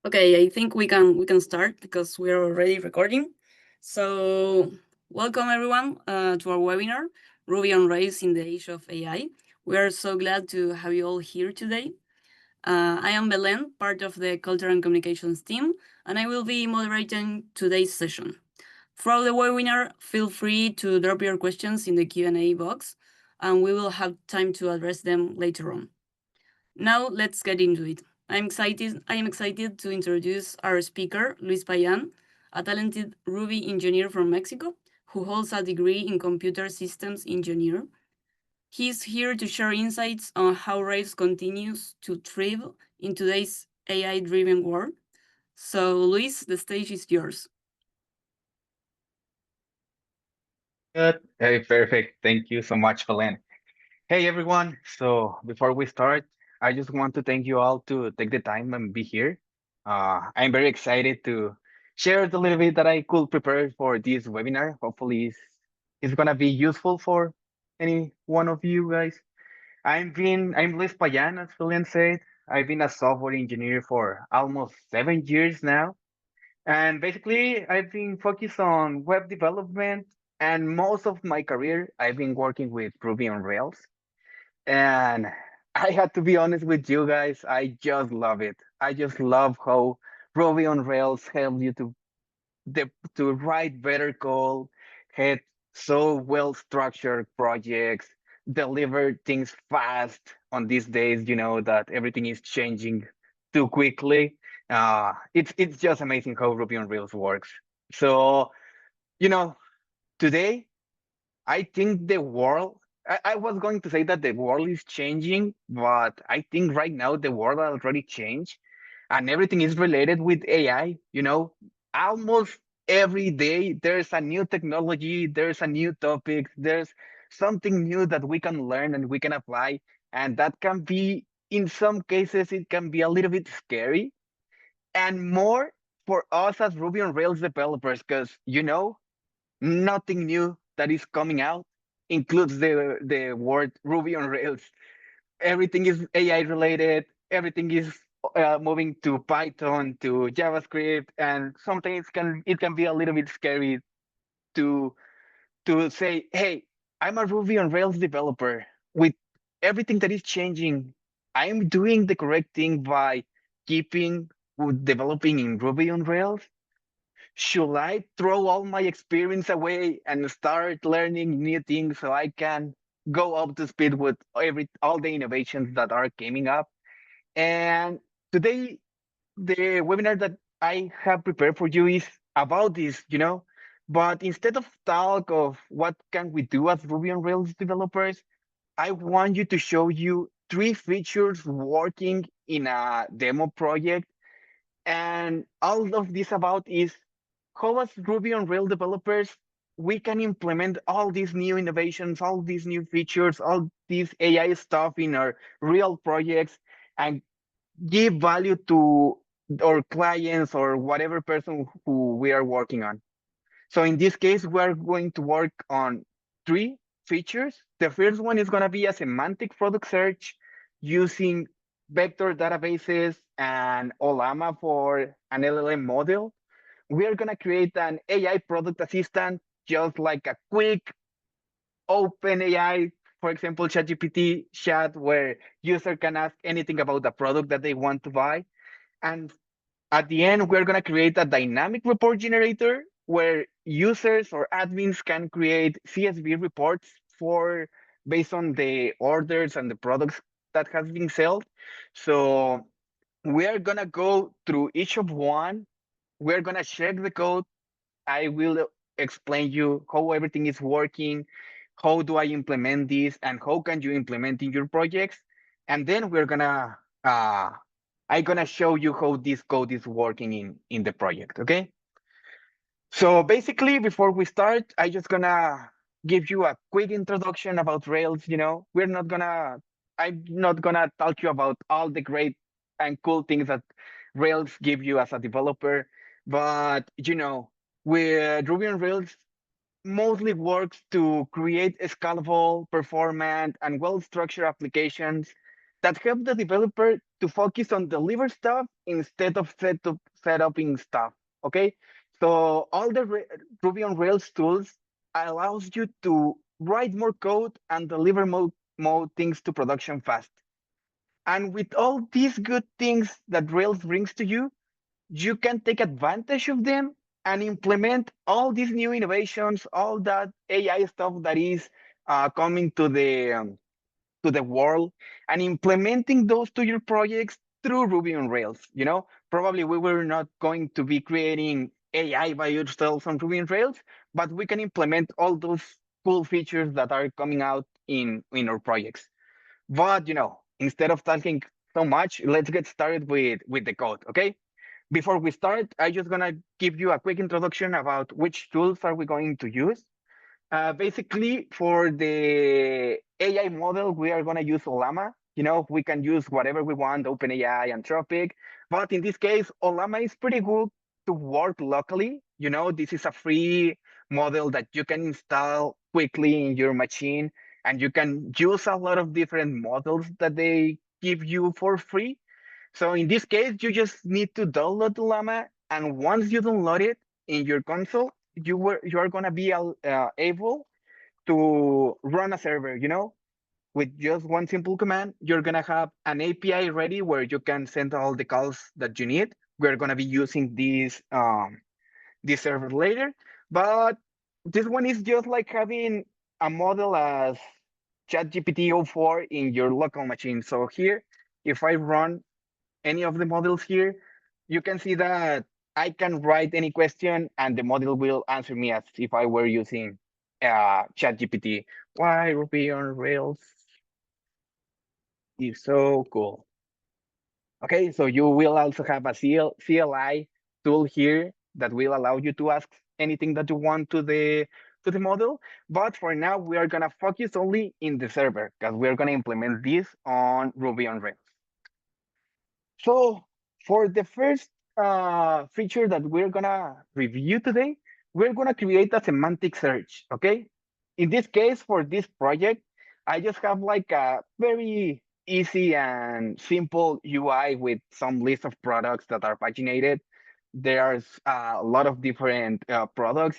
Okay, I think we can start because we're already recording. So, welcome everyone to our webinar, Ruby on Rails in the Age of AI. We are so glad to have you all here today. I am Belen, part of the Culture and Communications team, and I will be moderating today's session. Throughout the webinar, feel free to drop your questions in the Q&A box, and we will have time to address them later on. Now let's get into it. I am excited to introduce our speaker, Luis Payan, a talented Ruby engineer from Mexico who holds a degree in computer systems engineer. He's here to share insights on how Rails continues to thrive in today's AI-driven world. So, Luis, the stage is yours. Good. Hey, perfect. Thank you so much, Belen. Hey, everyone. So before we start, I just want to thank you all to take the time and be here. I'm very excited to share the little bit that I could prepare for this webinar. Hopefully, it's gonna be useful for any one of you guys. I'm Luis Payan, as Belen said. I've been a software engineer for almost 7 years now. And basically, I've been focused on web development, and most of my career, I've been working with Ruby on Rails. And I had to be honest with you guys, I just love it. I just love how Ruby on Rails helps you to write better code, had so well structured projects, deliver things fast on these days, that everything is changing too quickly. It's just amazing how Ruby on Rails works. So, you know, today I think the world, I was going to say that the world is changing, but I think right now the world already changed and everything is related with AI. Almost every day there's a new technology, there's a new topic, there's something new that we can learn and we can apply. And that can be, in some cases, it can be a little bit scary and more for us as Ruby on Rails developers, because, nothing new that is coming out includes the word Ruby on Rails. Everything is AI related. Everything is moving to Python, to JavaScript, and sometimes it can be a little bit scary to say, "Hey, I'm a Ruby on Rails developer. With everything that is changing, I'm doing the correct thing by keeping developing in Ruby on Rails. Should I throw all my experience away and start learning new things so I can go up to speed with all the innovations that are coming up?" And today, the webinar that I have prepared for you is about this. But instead of talk of what can we do as Ruby on Rails developers, I want you to show you three features working in a demo project. And all of this about is how as Ruby on Rails developers, we can implement all these new innovations, all these new features, all these AI stuff in our real projects and give value to our clients or whatever person who we are working on. So in this case, we're going to work on three features. The first one is going to be a semantic product search using vector databases and Olama for an LLM model. We are going to create an AI product assistant, just like a quick open AI, for example, ChatGPT chat, where user can ask anything about the product that they want to buy. And at the end, we're going to create a dynamic report generator where users or admins can create CSV reports for based on the orders and the products that has been sold. So we are going to go through each of one. We're going to check the code. I will explain you how everything is working, how do I implement this, and how can you implement in your projects. And then we're gonna I'm gonna show you how this code is working in the project. Okay. So basically, before we start, I just gonna give you a quick introduction about Rails. I'm not gonna talk you about all the great and cool things that Rails give you as a developer, but with Ruby on Rails mostly works to create scalable, performant, and well-structured applications that help the developer to focus on deliver stuff instead of setuping stuff. Okay, so all the Ruby on Rails tools allows you to write more code and deliver more things to production fast. And with all these good things that Rails brings to you, you can take advantage of them and implement all these new innovations, all that AI stuff that is coming to the world, and implementing those to your projects through Ruby on Rails. You know, probably we were not going to be creating AI by yourselves on Ruby on Rails, but we can implement all those cool features that are coming out in our projects. But instead of talking so much, let's get started with the code. Okay. Before we start, I just gonna give you a quick introduction about which tools are we going to use. Basically, for the AI model, we are going to use Olama. We can use whatever we want, OpenAI, Anthropic. But in this case, Olama is pretty good to work locally. This is a free model that you can install quickly in your machine, and you can use a lot of different models that they give you for free. So in this case, you just need to download the Llama, and once you download it in your console, you are gonna be able to run a server. With just one simple command, you're gonna have an API ready where you can send all the calls that you need. We're gonna be using this server later, but this one is just like having a model as ChatGPT o4 in your local machine. So here, if I run any of the models here, you can see that I can write any question and the model will answer me as if I were using ChatGPT. Why Ruby on Rails is so cool. Okay, so you will also have a CLI tool here that will allow you to ask anything that you want to the model. But for now, we are gonna focus only in the server because we're gonna implement this on Ruby on Rails. So for the first feature that we're gonna review today, we're gonna create a semantic search, okay? In this case, for this project, I just have like a very easy and simple UI with some list of products that are paginated. There's a lot of different products.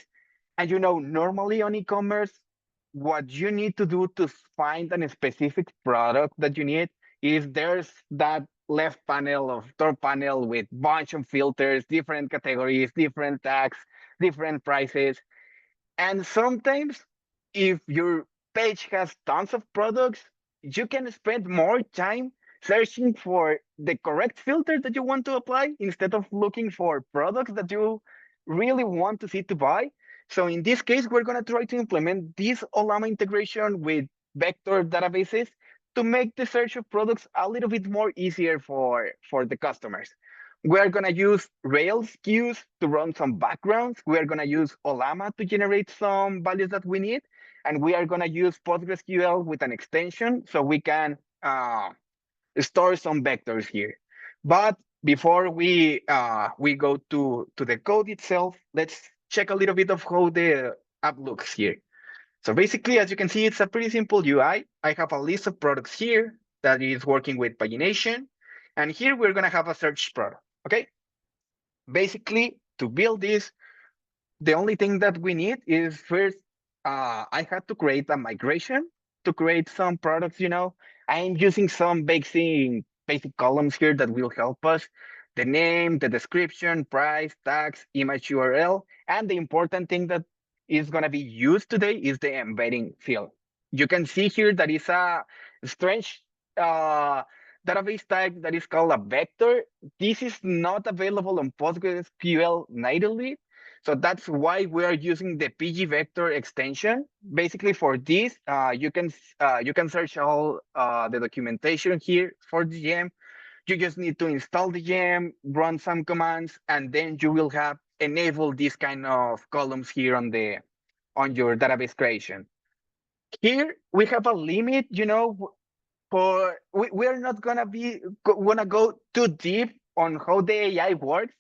And normally on e-commerce, what you need to do to find a specific product that you need is there's that left panel or top panel with bunch of filters, different categories, different tags, different prices. And sometimes, if your page has tons of products, you can spend more time searching for the correct filter that you want to apply instead of looking for products that you really want to see to buy. So in this case, we're going to try to implement this Olama integration with vector databases to make the search of products a little bit more easier for the customers. We're going to use Rails queues to run some backgrounds. We are going to use Olama to generate some values that we need. And we are going to use PostgreSQL with an extension so we can store some vectors here. But before we go to the code itself, let's check a little bit of how the app looks here. So basically, as you can see, it's a pretty simple UI. I have a list of products here that is working with pagination. And here we're going to have a search product. Okay. Basically, to build this, the only thing that we need is first, I had to create a migration to create some products. I'm using some basic columns here that will help us. The name, the description, price, tags, image URL, and the important thing that is going to be used today is the embedding field. You can see here that is a strange uh, database type that is called a vector. This is not available on PostgreSQL natively, so that's why we are using the pgvector extension. Basically, for this, you can search all the documentation here for the gem. You just need to install the gem, run some commands, and then you will have enabled these kind of columns here on your database creation. Here we have a limit, for we are not gonna go too deep on how the AI works,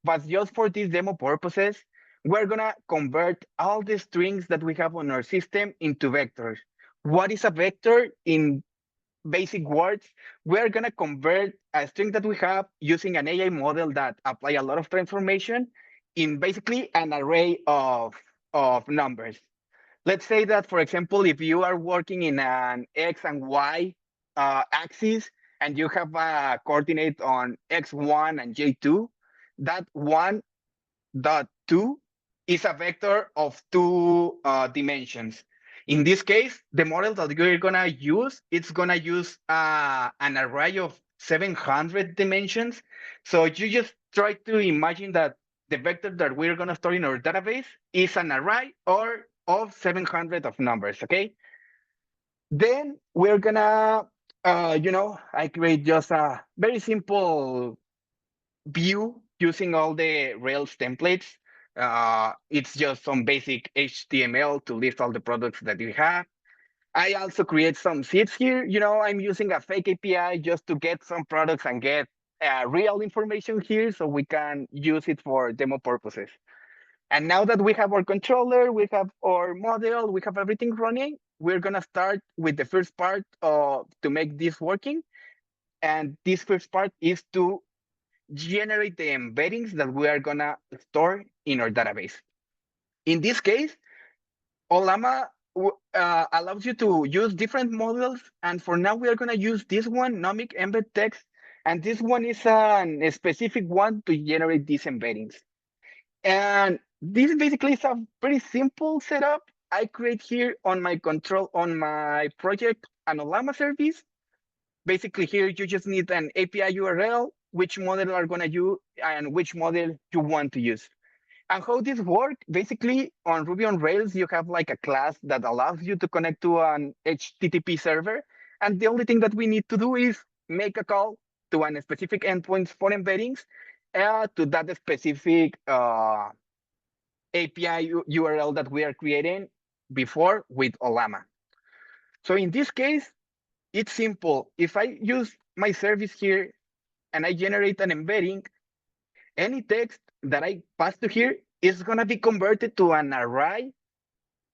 but just for these demo purposes, we're gonna convert all the strings that we have on our system into vectors. What is a vector? In basic words, we're gonna convert a string that we have using an AI model that apply a lot of transformation in basically an array of numbers. Let's say that, for example, if you are working in an X and Y axis and you have a coordinate on X1 and J2, that one dot two is a vector of two dimensions. In this case, the model that we're gonna use, it's gonna use an array of 700 dimensions. So you just try to imagine that the vector that we're gonna store in our database is an array or of 700 of numbers, okay? Then we're gonna, I create just a very simple view using all the Rails templates. It's just some basic HTML to list all the products that you have. I also create some seeds here. I'm using a fake API just to get some products and get real information here so we can use it for demo purposes. And now that we have our controller, we have our model, we have everything running, we're gonna start with the first part to make this working. And this first part is to generate the embeddings that we are gonna store in our database. In this case, Olama allows you to use different models, and for now we are gonna use this one, Nomic Embed Text, and this one is a specific one to generate these embeddings. And this basically is a pretty simple setup. I create here on my control on my project an Olama service. Basically here you just need an API URL, which model are gonna use and which model you want to use. And how this works, basically on Ruby on Rails, you have like a class that allows you to connect to an HTTP server. And the only thing that we need to do is make a call to a specific endpoints for embeddings to that specific API URL that we are creating before with Olama. So in this case, it's simple. If I use my service here and I generate an embedding, any text that I pass to here is going to be converted to an array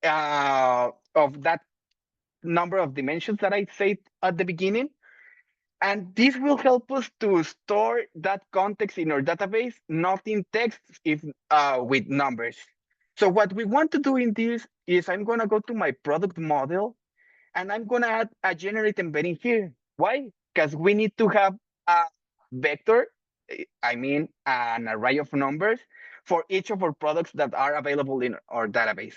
of that number of dimensions that I said at the beginning. And this will help us to store that context in our database, not in text, if with numbers. So what we want to do in this is I'm going to go to my product model and I'm going to add a generate embedding here. Why? Because we need to have a vector, I mean, an array of numbers for each of our products that are available in our database.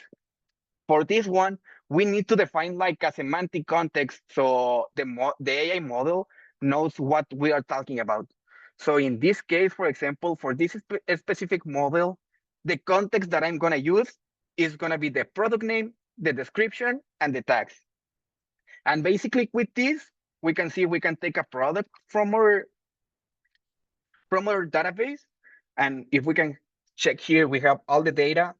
For this one, we need to define like a semantic context so the AI model knows what we are talking about. So in this case, for example, for this specific model, the context that I'm going to use is going to be the product name, the description, and the tags. And basically with this, we can see we can take a product from our database. And if we can check here, we have all the data,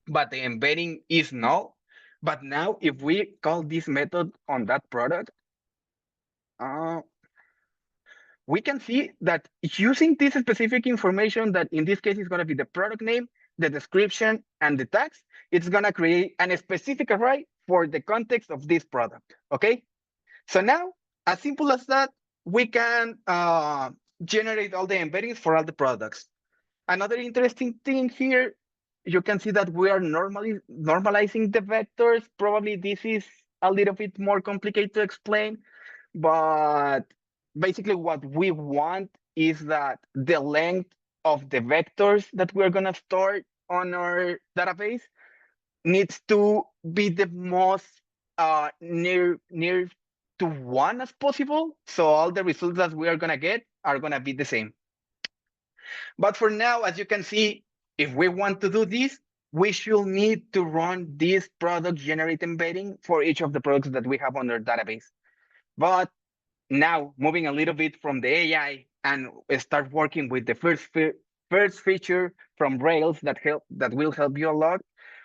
but the embedding is null. But now if we call this method on that product, uh, we can see that using this specific information that in this case is going to be the product name, the description, and the tags, it's going to create a specific array for the context of this product, okay? So now, as simple as that, we can generate all the embeddings for all the products. Another interesting thing here, you can see that we are normalizing the vectors. Probably this is a little bit more complicated to explain, but basically what we want is that the length of the vectors that we're gonna store on our database needs to be the most near to one as possible. So all the results that we are gonna get are gonna be the same. But for now, as you can see, if we want to do this, we should need to run this product generate embedding for each of the products that we have on our database. But now moving a little bit from the AI and start working with the first feature from Rails that will help you a lot,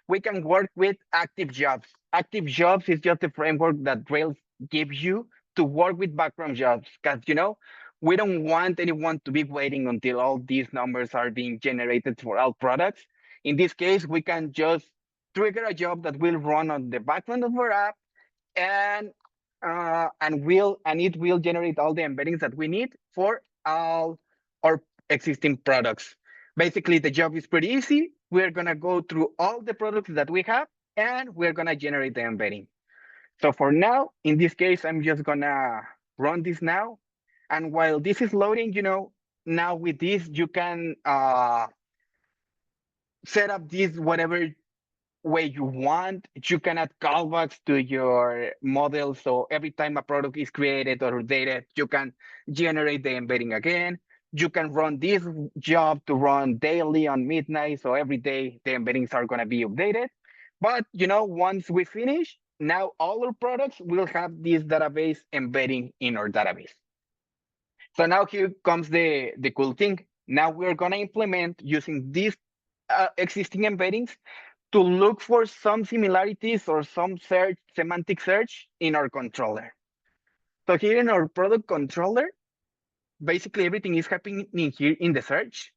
we can work with active jobs. Active jobs is just a framework that Rails gives you to work with background jobs. Because we don't want anyone to be waiting until all these numbers are being generated for all products. In this case, we can just trigger a job that will run on the background of our app and and it will generate all the embeddings that we need for all our existing products. Basically, the job is pretty easy. We're gonna go through all the products that we have, and we're gonna generate the embedding. So for now, in this case, I'm just gonna run this now. And while this is loading, now with this, you can set up this whatever way you want. You can add callbacks to your model. So every time a product is created or updated, you can generate the embedding again. You can run this job to run daily on midnight. So every day the embeddings are going to be updated. But once we finish, now all our products will have this database embedding in our database. So now here comes the cool thing. Now we're going to implement using these existing embeddings to look for some similarities or some semantic search in our controller. So here in our product controller, basically everything is happening here in the search.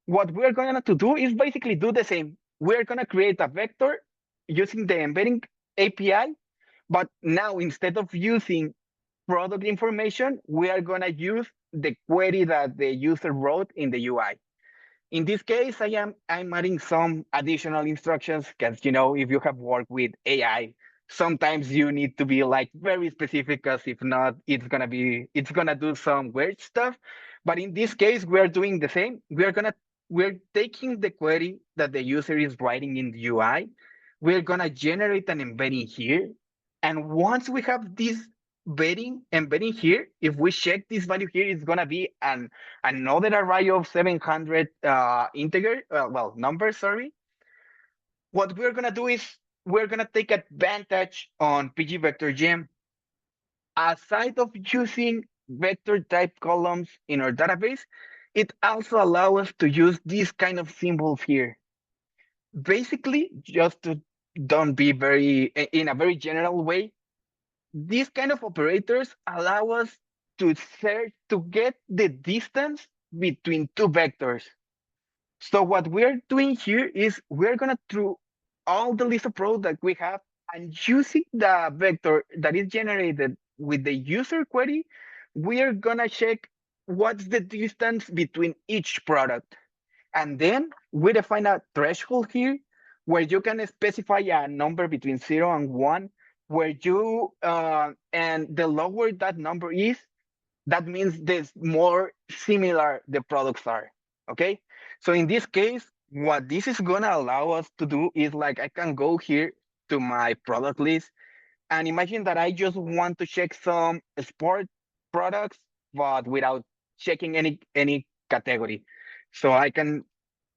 What we're going to do is basically do the same. We're going to create a vector using the embedding API, but now instead of using product information, we are going to use the query that the user wrote in the UI. In this case, I'm adding some additional instructions because if you have worked with AI, sometimes you need to be like very specific because if not, it's gonna do some weird stuff. But in this case, we're doing the same. We're taking the query that the user is writing in the UI. We're gonna generate an embedding here. And once we have this embedding here, if we check this value here, it's gonna be another array of 700 numbers, sorry. What we're gonna do is we're gonna take advantage on pgvector gem. Aside of using vector type columns in our database, it also allows us to use these kind of symbols here. Basically, just to don't be in a very general way, these kind of operators allow us to get the distance between two vectors. So what we're doing here is we're gonna through all the list of products that we have and using the vector that is generated with the user query, we are gonna check what's the distance between each product. And then we define a threshold here where you can specify a number between 0 and 1, where and the lower that number is, that means the more similar the products are. Okay. So in this case, what this is going to allow us to do is like I can go here to my product list and imagine that I just want to check some sport products, but without checking any category. So I can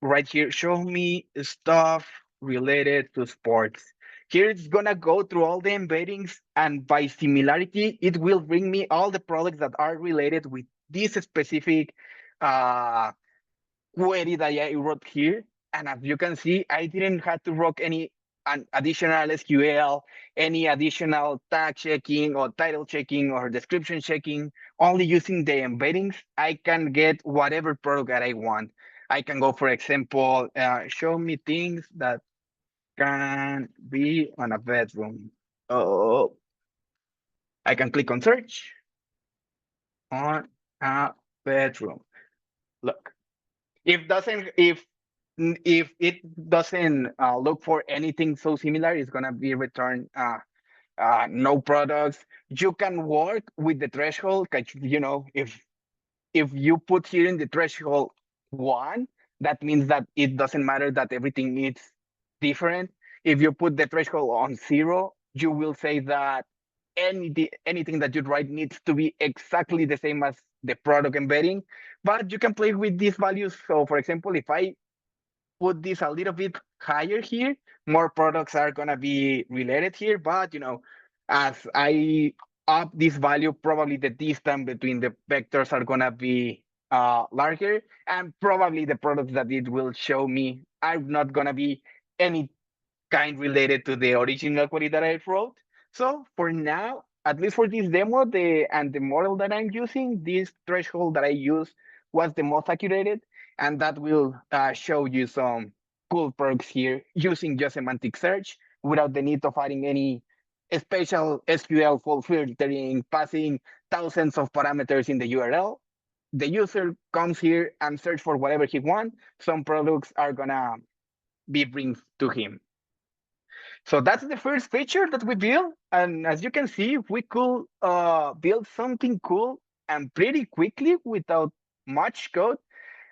right here, show me stuff related to sports. Here it's gonna go through all the embeddings, and by similarity, it will bring me all the products that are related with this specific uh, query that I wrote here. And as you can see, I didn't have to write any additional SQL, any additional tag checking or title checking or description checking. Only using the embeddings, I can get whatever product that I want. I can go, for example, show me things that can be on a bedroom. Oh, I can click on search on a bedroom. Look, if it doesn't look for anything so similar, it's gonna be returned no products. You can work with the threshold, 'cause, if you put here in the threshold 1, that means that it doesn't matter that everything is different. If you put the threshold on 0, you will say that anything that you write needs to be exactly the same as the product embedding. But you can play with these values. So for example, if I put this a little bit higher here, more products are gonna be related here. But as I up this value, probably the distance between the vectors are gonna be larger, and probably the products that it will show me are not gonna be any kind related to the original query that I wrote. So for now, at least for this demo, the model that I'm using, this threshold that I use was the most accurate, and that will show you some cool perks here using just semantic search without the need of adding special SQL for filtering, passing thousands of parameters in the URL. The user comes here and search for whatever he wants. Some products are gonna be bring to him. So that's the first feature that we built. And as you can see, we could build something cool and pretty quickly without much code.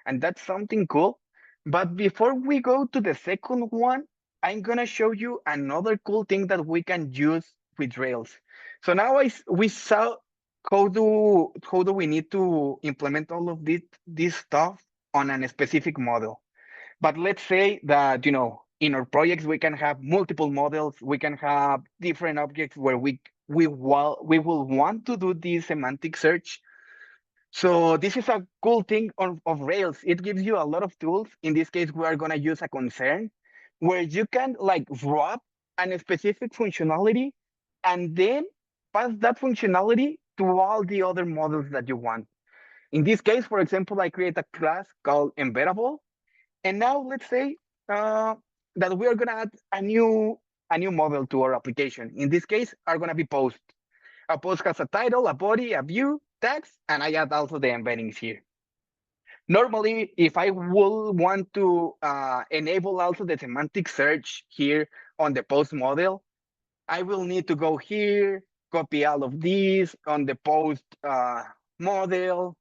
And that's something cool. But before we go to the second one, I'm gonna show you another cool thing that we can use with Rails. So now we saw how do we need to implement all of this stuff on a specific model. But let's say that, in our projects, we can have multiple models. We can have different objects where we will want to do this semantic search. So this is a cool thing of Rails. It gives you a lot of tools. In this case, we are gonna use a concern where you can like wrap a specific functionality and then pass that functionality to all the other models that you want. In this case, for example, I create a class called embeddable, and now let's say uh, that we are gonna add a new model to our application. In this case, are gonna be post. A post has a title, a body, a view, text, and I add also the embeddings here. Normally, if I will want to enable also the semantic search here on the post model, I will need to go here, copy all of these on the post model,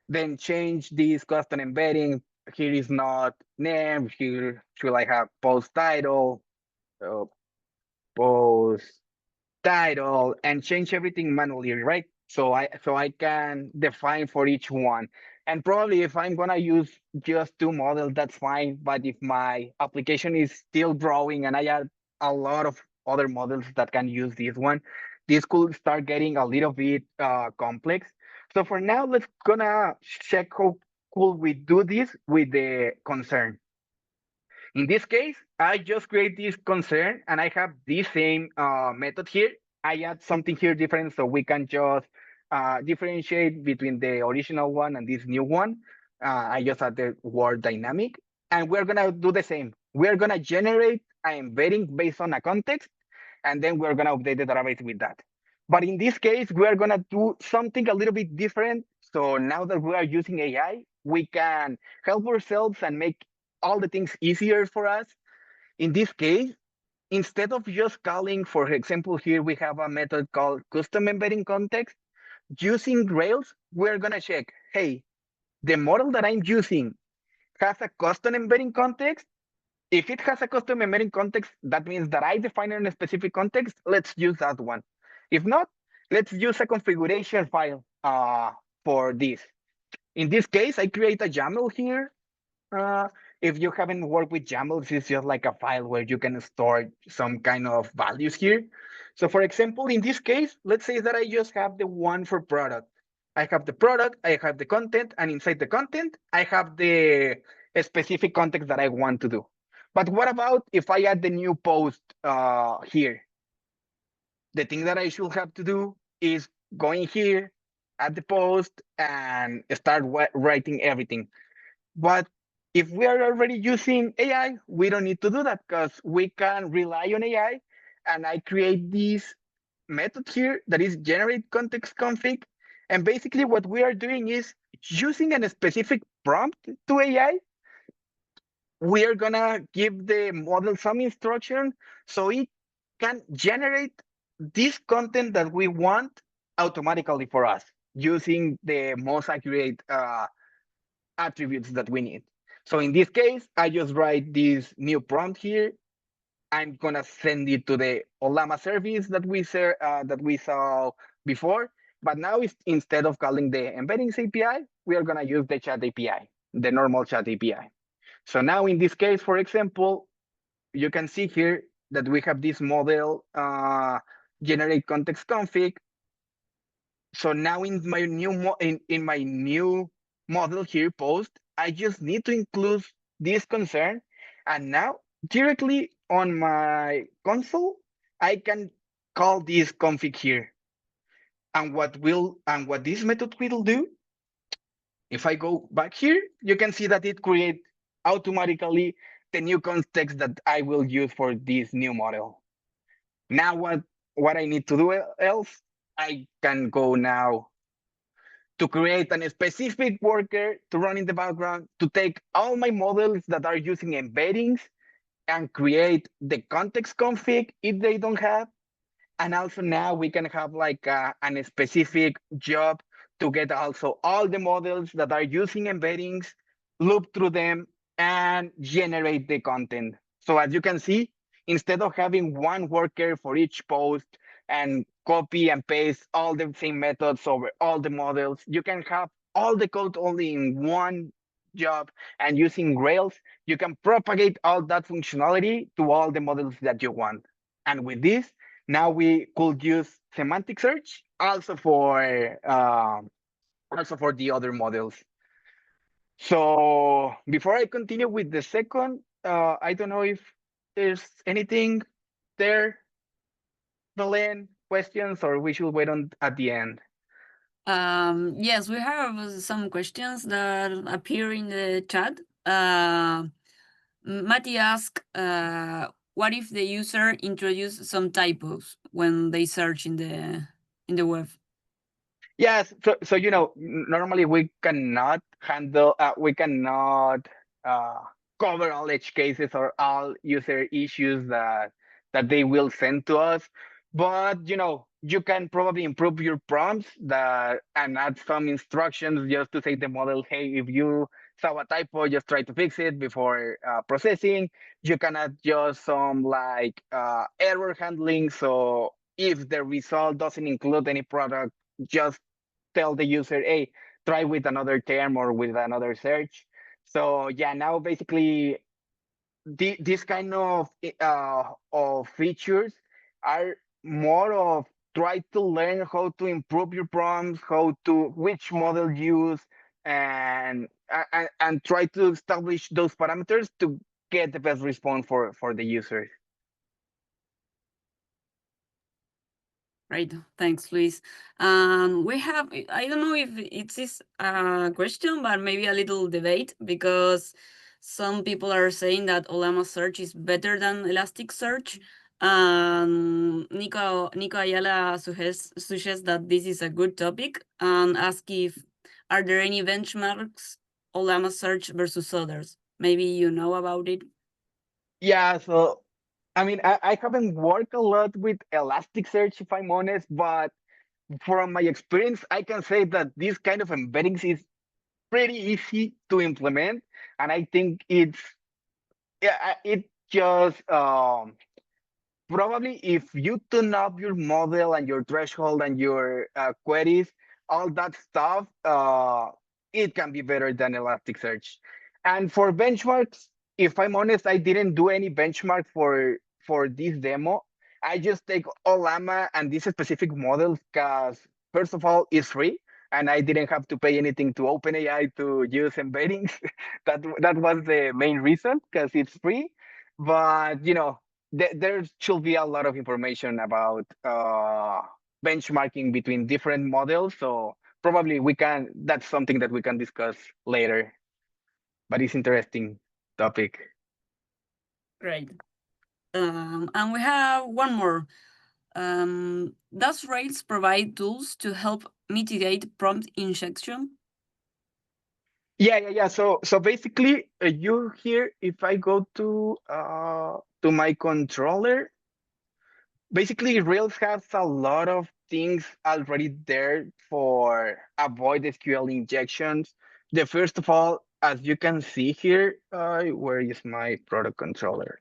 then change this custom embedding. Here is not name. Here should I have post title, uh, post title, and change everything manually, right? So I can define for each one. And probably if I'm gonna use just two models, that's fine. But if my application is still growing and I add a lot of other models that can use this one, this could start getting a little bit complex. So for now, let's gonna check how could we do this with the concern. In this case, I just create this concern and I have this same method here. I add something here different so we can just differentiate between the original one and this new one. I just add the word dynamic, and we're gonna do the same. We're gonna generate an embedding based on a context, and then we're gonna update the database with that. But in this case, we're gonna do something a little bit different. So now that we are using AI, we can help ourselves and make all the things easier for us. In this case, instead of just calling, for example, here we have a method called custom embedding context. Using Rails, we're gonna check, hey, the model that I'm using has a custom embedding context. If it has a custom embedding context, that means that I define in a specific context. Let's use that one. If not, let's use a configuration file for this. In this case, I create a YAML here. Uh, if you haven't worked with YAMLs, it's just like a file where you can store some kind of values here. So for example, in this case, let's say that I just have the one for product. I have the product, I have the content, and inside the content, I have the specific context that I want to do. But what about if I add the new post here? The thing that I should have to do is going here, add the post, and start writing everything. But if we are already using AI, we don't need to do that because we can rely on AI. And I create this method here that is generate context config. And basically what we are doing is using a specific prompt to AI. We are gonna give the model some instruction so it can generate this content that we want automatically for us using the most accurate attributes that we need. So in this case, I just write this new prompt here. I'm gonna send it to the Olama service that we saw before. But now, instead of calling the embeddings API, we are gonna use the chat API, the normal chat API. So now in this case, for example, you can see here that we have this model generate context config. So now in my in my new model here post, I just need to include this concern, and now directly on my console, I can call this config here. And what this method will do, if I go back here, you can see that it creates automatically the new context that I will use for this new model. Now what I need to do else, I can go now to create a specific worker to run in the background to take all my models that are using embeddings and create the context config if they don't have. And also now we can have like a specific job to get also all the models that are using embeddings, loop through them, and generate the content. So as you can see, instead of having one worker for each post and copy and paste all the same methods over all the models, you can have all the code only in one job. And using Rails, you can propagate all that functionality to all the models that you want. And with this, now we could use semantic search also for the other models. So before I continue with the second, I don't know if there's anything there, Belen, questions, or we should wait on at the end. Yes, we have some questions that appear in the chat. Mati asked, what if the user introduce some typos when they search in the web? Yes, so normally we cannot uh, cover all edge cases or all user issues that they will send to us. But you can probably improve your prompts that and add some instructions just to say the model, hey, if you saw a typo, just try to fix it before processing. You can add just some like error handling. So if the result doesn't include any product, just tell the user, hey, try with another term or with another search. So yeah, now basically this kind of features are more of try to learn how to improve your prompts, how to which model use, and try to establish those parameters to get the best response for the user. Right. Thanks, Luis. We have, I don't know if it is a question, but maybe a little debate because some people are saying that Olama search is better than Elasticsearch. Nico Ayala suggests that this is a good topic and ask if are there any benchmarks Olama search versus others? Maybe you know about it. Yeah, so I mean, I haven't worked a lot with Elasticsearch, if I'm honest, but from my experience, I can say that this kind of embeddings is pretty easy to implement, and I think it just probably if you tune up your model and your threshold and your queries, all that stuff, it can be better than Elasticsearch. And for benchmarks, if I'm honest, I didn't do any benchmark for this demo. I just take Olama and this specific model because first of all, it's free. And I didn't have to pay anything to OpenAI to use embeddings. That was the main reason because it's free. But there should be a lot of information about benchmarking between different models. So probably that's something that we can discuss later, but it's interesting topic. Great. And we have one more. Does Rails provide tools to help mitigate prompt injection? Yeah. So basically, you here, if I go to my controller, basically Rails has a lot of things already there for avoid SQL injections. The first of all, as you can see here, where is my product controller?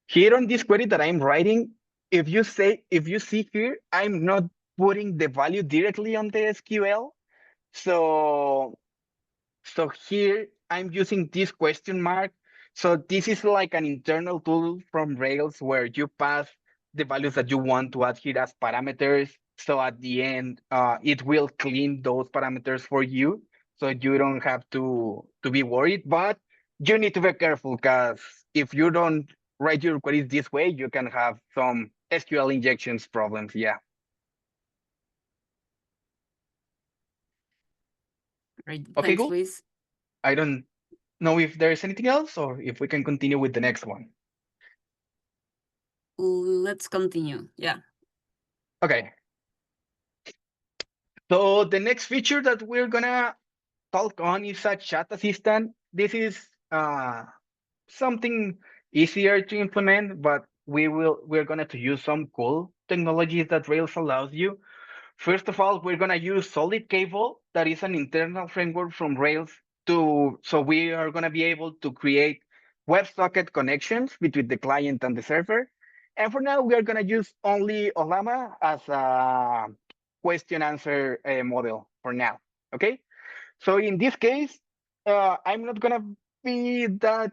Here on this query that I'm writing, if you see here, I'm not putting the value directly on the SQL. So So here I'm using this question mark. So this is like an internal tool from Rails where you pass the values that you want to add here as parameters. So at the end, it will clean those parameters for you. So you don't have to be worried, but you need to be careful because if you don't write your queries this way, you can have some SQL injections problems. Yeah. Great. Okay, Thanks, cool. Luis. I don't know if there's anything else or if we can continue with the next one. Let's continue. Yeah. Okay, so the next feature that we're gonna talk on is a chat assistant. This is something easier to implement, but we're going to use some cool technologies that Rails allows you. First of all, we're gonna use Solid Cable, that is an internal framework from Rails to so we are gonna be able to create WebSocket connections between the client and the server. And for now, we are gonna use only Olama as a question answer model for now. Okay. So in this case, I'm not gonna be that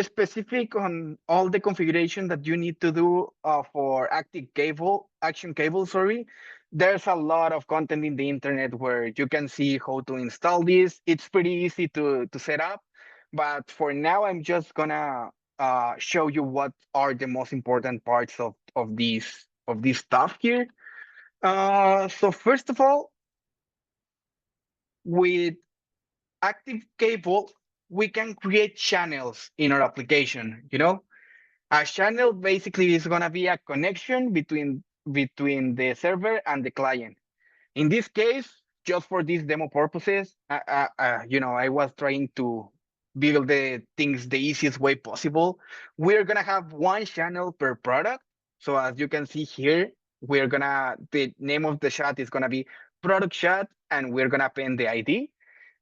specific on all the configuration that you need to do for action cable, sorry. There's a lot of content in the internet where you can see how to install this. It's pretty easy to set up, but for now, I'm just gonna show you what are the most important parts of this stuff here. So first of all, with active cable, we can create channels in our application. A channel basically is going to be a connection between the server and the client. In this case, just for these demo purposes, I was trying to build the things the easiest way possible. We're gonna have one channel per product. So as you can see here, the name of the chat is gonna be product chat, and we're gonna append the ID.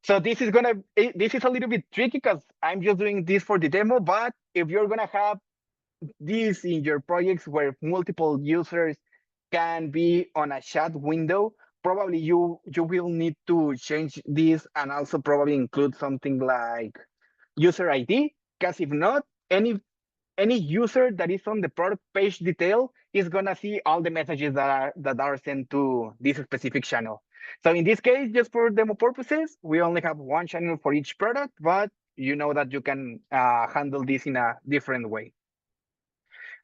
So this is a little bit tricky because I'm just doing this for the demo. But if you're gonna have this in your projects where multiple users can be on a chat window, probably you will need to change this and also probably include something like user ID. Because if not, any user that is on the product page detail is gonna see all the messages that are sent to this specific channel. So in this case, just for demo purposes, we only have one channel for each product, but you know that you can handle this in a different way.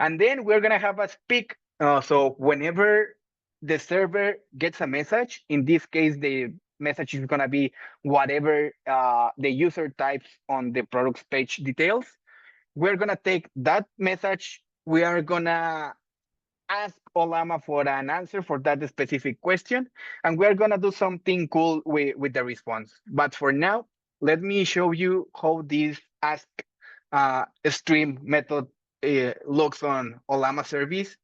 And then we're gonna have a speak. So whenever the server gets a message, in this case, the message is gonna be whatever the user types on the product's page details. We're gonna take that message. We are gonna ask Olama for an answer for that specific question, and we're gonna do something cool with the response. But for now, let me show you how this ask stream method looks on Olama service.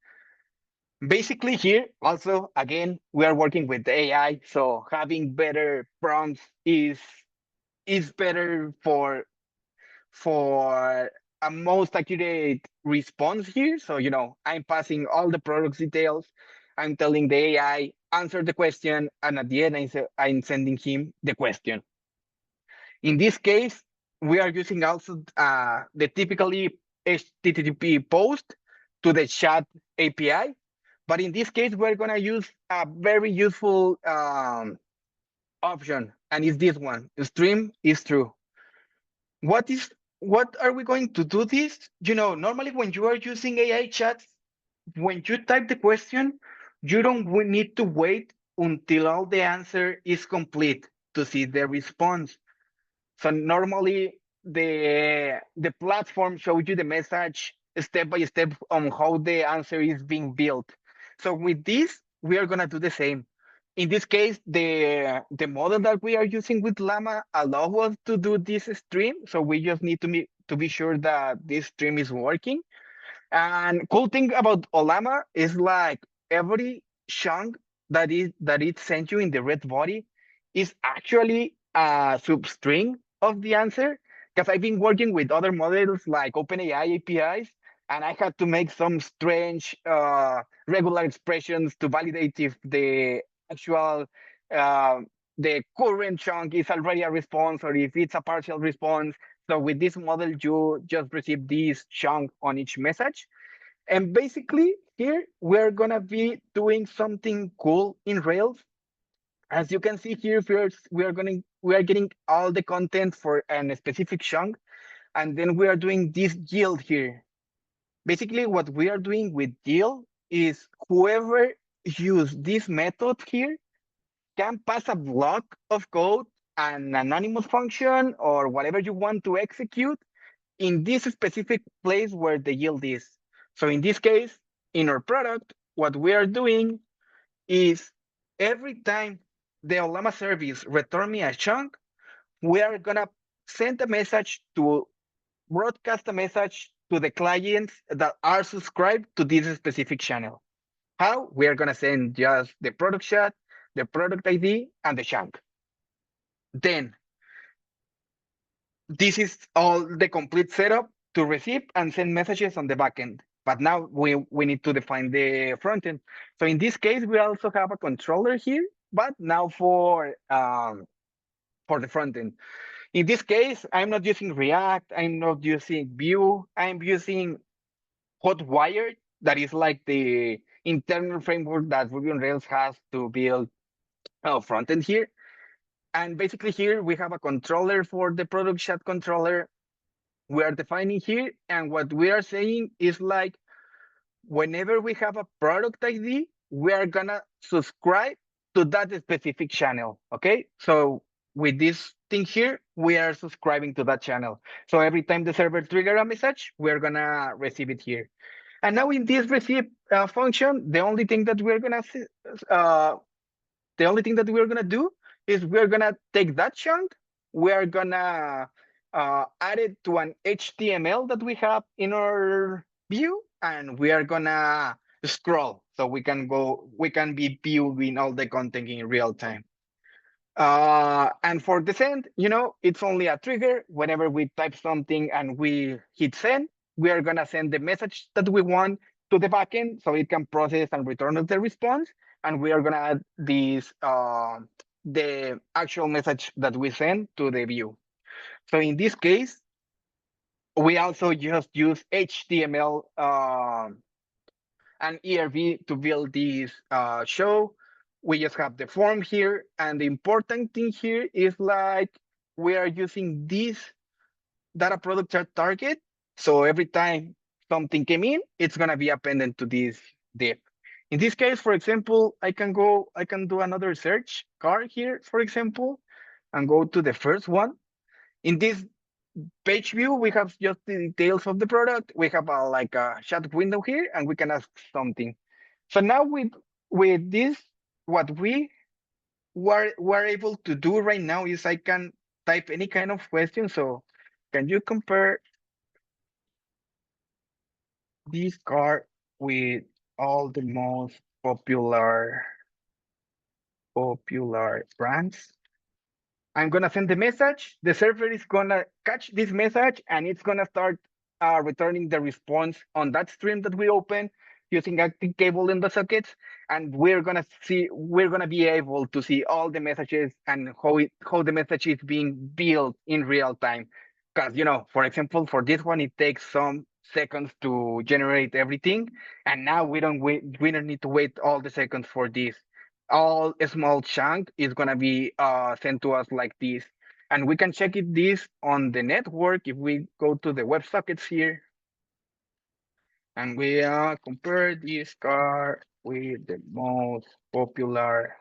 Basically, here also again we are working with the AI, so having better prompts is better for a most accurate response here. So, I'm passing all the product details. I'm telling the AI, answer the question. And at the end, I'm sending him the question. In this case, we are using also the typically HTTP post to the chat API. But in this case, we're going to use a very useful option. And it's this one, stream is true. What are we going to do this? Normally when you are using AI chats, when you type the question, you don't need to wait until all the answer is complete to see the response. So normally the platform shows you the message step by step on how the answer is being built. So with this, we are gonna do the same. In this case, the model that we are using with Llama allow us to do this stream. So we just need to be sure that this stream is working. And cool thing about Olama is like every chunk that it sent you in the red body is actually a substring of the answer. Because I've been working with other models like OpenAI APIs, and I had to make some strange regular expressions to validate if actual uh, the current chunk is already a response or if it's a partial response. So with this model, you just receive this chunk on each message. And basically here, we're gonna be doing something cool in Rails. As you can see here, first, we are getting all the content for a specific chunk, and then we are doing this yield here. Basically, what we are doing with yield is whoever use this method here can pass a block of code, an anonymous function, or whatever you want to execute in this specific place where the yield is. So in this case, in our product, what we are doing is every time the Olama service return me a chunk, we are gonna send a message to broadcast a message to the clients that are subscribed to this specific channel. How? We are gonna send just the product chat, the product ID, and the chunk. Then this is all the complete setup to receive and send messages on the backend. But now we need to define the front end. So in this case, we also have a controller here, but now for the front end. In this case, I'm not using React, I'm not using Vue, I'm using Hotwire, that is like the internal framework that Ruby on Rails has to build front end here. And basically here we have a controller for the product chat controller we are defining here. And what we are saying is like, whenever we have a product ID, we are gonna subscribe to that specific channel. Okay. So with this thing here, we are subscribing to that channel. So every time the server trigger a message, we're gonna receive it here. And now in this receive function, the only thing that we're gonna do is we're gonna take that chunk, we're gonna add it to an HTML that we have in our view, and we are gonna scroll so we can be viewing all the content in real time. And for the send, it's only a trigger. Whenever we type something and we hit send, we are gonna send the message that we want to the backend so it can process and return us the response. And we are gonna add the actual message that we send to the view. So in this case, we also just use HTML and ERV to build this show. We just have the form here. And the important thing here is like we are using this data product chart target. So every time something came in, it's gonna be appended to this div. In this case, for example, I can do another search car here, for example, and go to the first one. In this page view, we have just the details of the product. We have like a chat window here, and we can ask something. So now with this, what we were able to do right now is I can type any kind of question. So can you compare this car with all the most popular brands? I'm gonna send the message. The server is gonna catch this message and it's gonna start returning the response on that stream that we open using active cable in the sockets. And we're gonna be able to see all the messages and how the message is being built in real time. Because for example, for this one, it takes some seconds to generate everything, and now we don't need to wait all the seconds for this. All a small chunk is gonna be sent to us like this. And we can check this on the network if we go to the WebSockets here and we compare this car with the most popular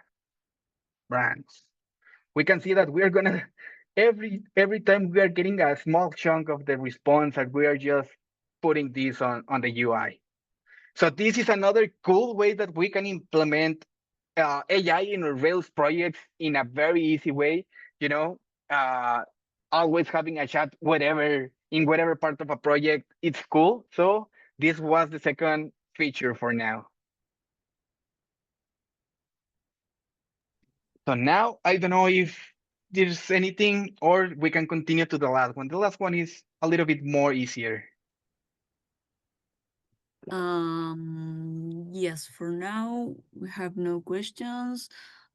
brands. We can see that we're gonna every time we are getting a small chunk of the response and we are just putting this on the UI. So this is another cool way that we can implement AI in our Rails projects in a very easy way. You know, uh, always having a chat, whatever in whatever part of a project, it's cool. So this was the second feature for now. So now I don't know if there's anything, or we can continue to the last one. The last one is a little bit more easier. Yes, for now we have no questions.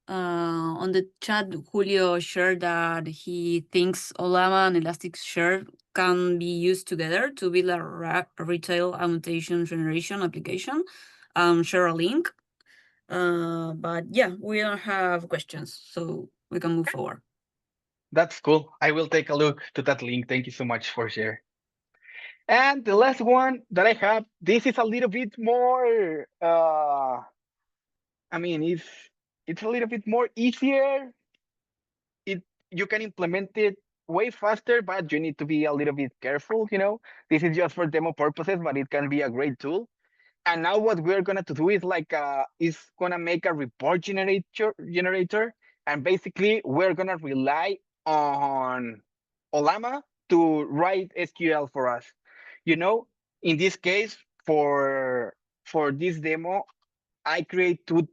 On the chat, Julio shared that he thinks Olama and Elasticsearch can be used together to build a retail annotation generation application. Share a link. But yeah, we don't have questions, so we can move forward. That's cool. I will take a look to that link. Thank you so much for share. And the last one that I have, this is a little bit more. I mean, it's a little bit more easier. It You can implement it way faster, but you need to be a little bit careful. This is just for demo purposes, but it can be a great tool. And now what we're gonna to do is like is gonna make a report generator, and basically we're gonna rely on Olama to write SQL for us. You know, in this case, for this demo, I create two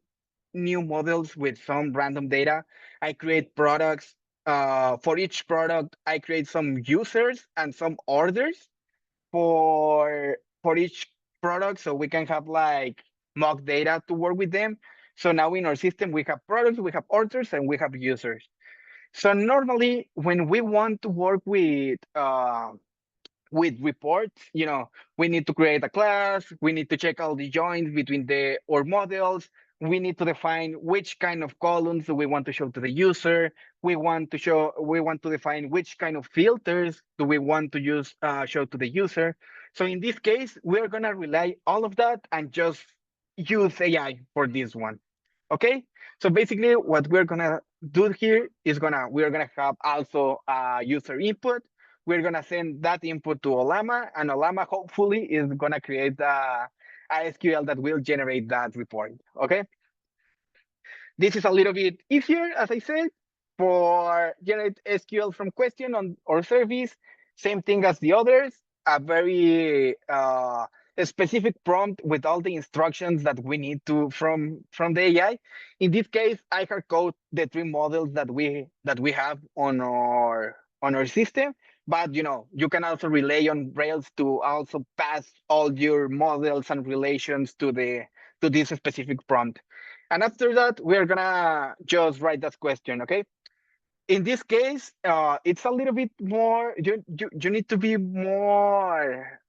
new models with some random data. I create products. For each product, I create some users and some orders for each product, so we can have like mock data to work with them. So now in our system we have products, we have orders, and we have users. So normally when we want to work with reports, we need to create a class, we need to check all the joins between the or models, we need to define which kind of columns do we want to show to the user, we want to define which kind of filters do we want to use show to the user. So in this case, we're gonna rely all of that and just use AI for this one. Okay, so basically what we're gonna do here is we're gonna have also user input. We're gonna send that input to Olama, and Olama hopefully is gonna create a SQL that will generate that report. Okay, this is a little bit easier, as I said, for generate SQL from question on or service. Same thing as the others. A very a specific prompt with all the instructions that we need to from the AI. In this case, I hard code the three models that we have on our system. But you can also rely on Rails to also pass all your models and relations to this specific prompt. And after that, we're gonna just write that question, okay? In this case, it's a little bit more, you need to be more,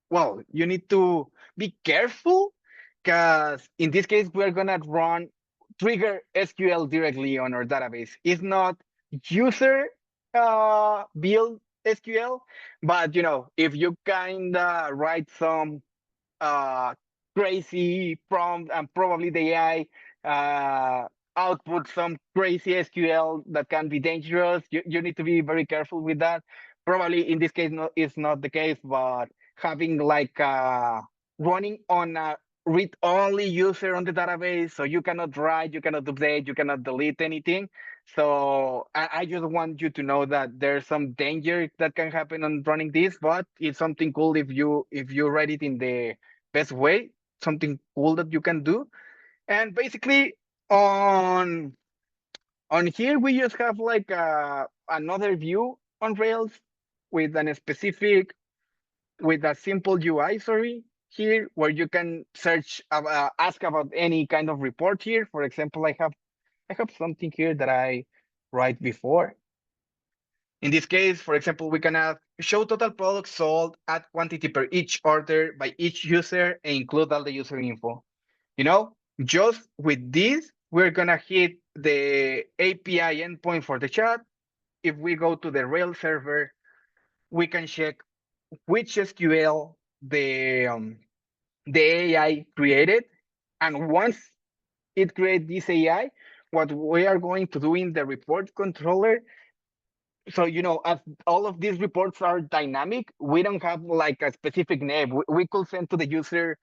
well, you need to be careful because in this case, we're gonna run trigger SQL directly on our database. It's not user build SQL, but if you kind of write some uh, crazy prompt, and probably the AI output some crazy SQL that can be dangerous. You need to be very careful with that. Probably in this case, no, it's not the case, but having like running on a read-only user on the database, so you cannot write, you cannot update, you cannot delete anything. So I just want you to know that there's some danger that can happen on running this, but it's something cool if you write it in the best way, something cool that you can do. And basically on on here we just have like another view on Rails with an specific with a simple UI, sorry, here where you can search ask about any kind of report here. For example, I have something here that I write before. In this case, for example, we can add show total products sold at quantity per each order by each user and include all the user info. Just with this, we're gonna hit the API endpoint for the chat. If we go to the Rails server, we can check which SQL the AI created. And once it creates this AI, what we are going to do in the report controller, so as all of these reports are dynamic, we don't have like a specific name. We could send to the user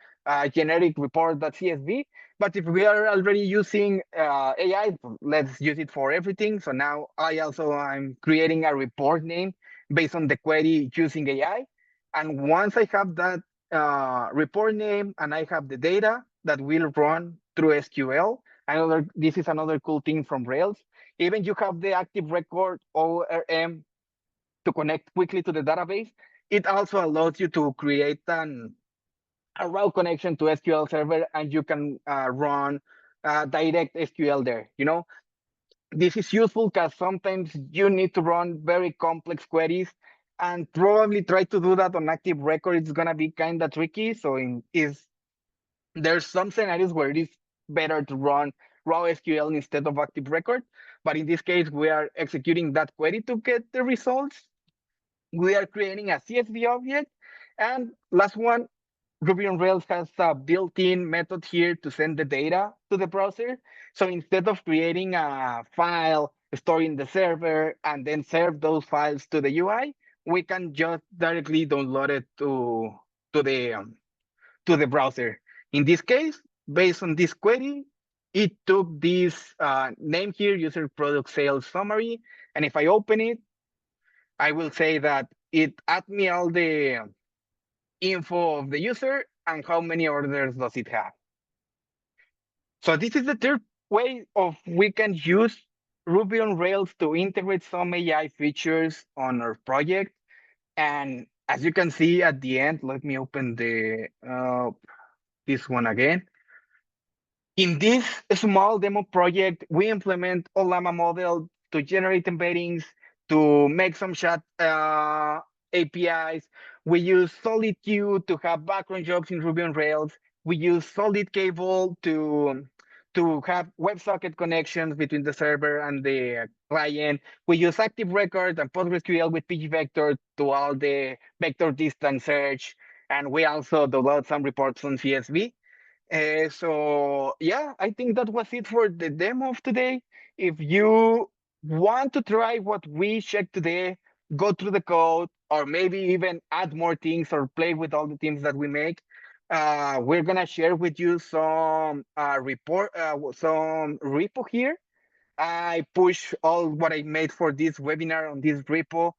generic report.csv, but if we are already using AI, let's use it for everything. So now I'm creating a report name based on the query using AI. And once I have that report name and I have the data that will run through SQL, this is another cool thing from Rails. Even you have the active record ORM to connect quickly to the database. It also allows you to create a route connection to SQL Server, and you can run direct SQL there. This is useful because sometimes you need to run very complex queries, and probably try to do that on active record. It's gonna be kind of tricky. So there's some scenarios where it is better to run raw SQL instead of active record. But in this case, we are executing that query to get the results. We are creating a CSV object. And last one, Ruby on Rails has a built-in method here to send the data to the browser. So instead of creating a file, storing the server, and then serve those files to the UI, we can just directly download it to the to the browser. In this case, based on this query, it took this name here, user product sales summary. And if I open it, I will say that it add me all the info of the user and how many orders does it have. So this is the third way of we can use Ruby on Rails to integrate some AI features on our project. And as you can see at the end, let me open the this one again. In this small demo project, we implement Olama model to generate embeddings, to make some chat APIs. We use Solid Queue to have background jobs in Ruby on Rails. We use Solid Cable to have WebSocket connections between the server and the client. We use Active Record and PostgreSQL with pgvector to all the vector distance search. And we also download some reports on CSV. So yeah, I think that was it for the demo of today. If you want to try what we checked today, go through the code or maybe even add more things or play with all the things that we make. We're gonna share with you some some repo here. I push all what I made for this webinar on this repo.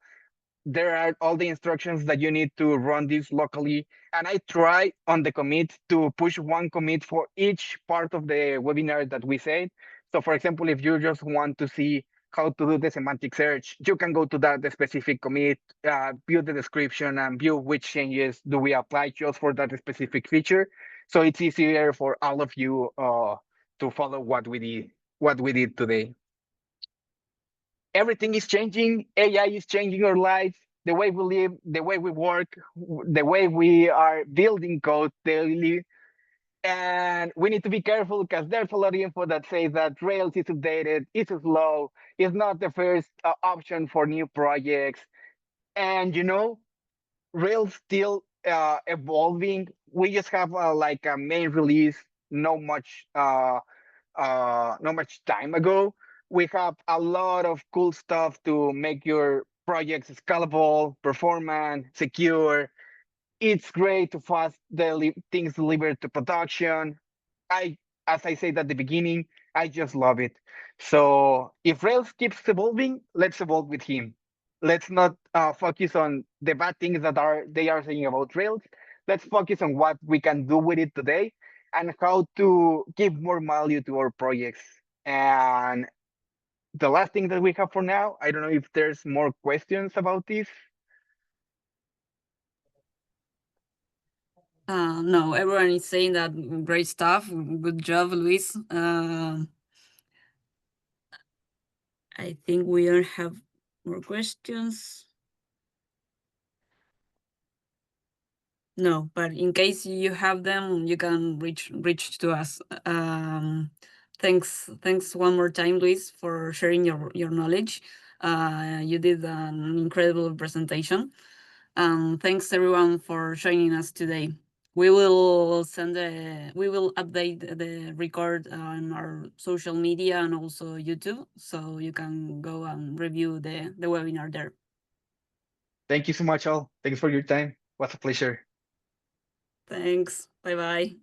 There are all the instructions that you need to run this locally. And I try on the commit to push one commit for each part of the webinar that we said. So for example, if you just want to see how to do the semantic search, you can go to that specific commit, view the description and view which changes do we apply just for that specific feature. So it's easier for all of you to follow what we did today. Everything is changing. AI is changing our lives, the way we live, the way we work, the way we are building code daily. And we need to be careful because there's a lot of info that says that Rails is updated, it's slow, it's not the first option for new projects. And Rails still evolving. We just have like a main release, no much not much time ago. We have a lot of cool stuff to make your projects scalable, performant, secure. It's great to fast things delivered to production. I, as I said at the beginning, I just love it. So if Rails keeps evolving, let's evolve with him. Let's not focus on the bad things that they are saying about Rails. Let's focus on what we can do with it today and how to give more value to our projects. And the last thing that we have for now, I don't know if there's more questions about this. No, everyone is saying that great stuff. Good job, Luis. I think we don't have more questions. No, but in case you have them, you can reach to us. Thanks one more time, Luis, for sharing your knowledge. You did an incredible presentation. Thanks everyone for joining us today. We will update the record on our social media and also YouTube, so you can go and review the webinar there. Thank you so much, all. Thanks for your time. It was a pleasure. Thanks. Bye bye.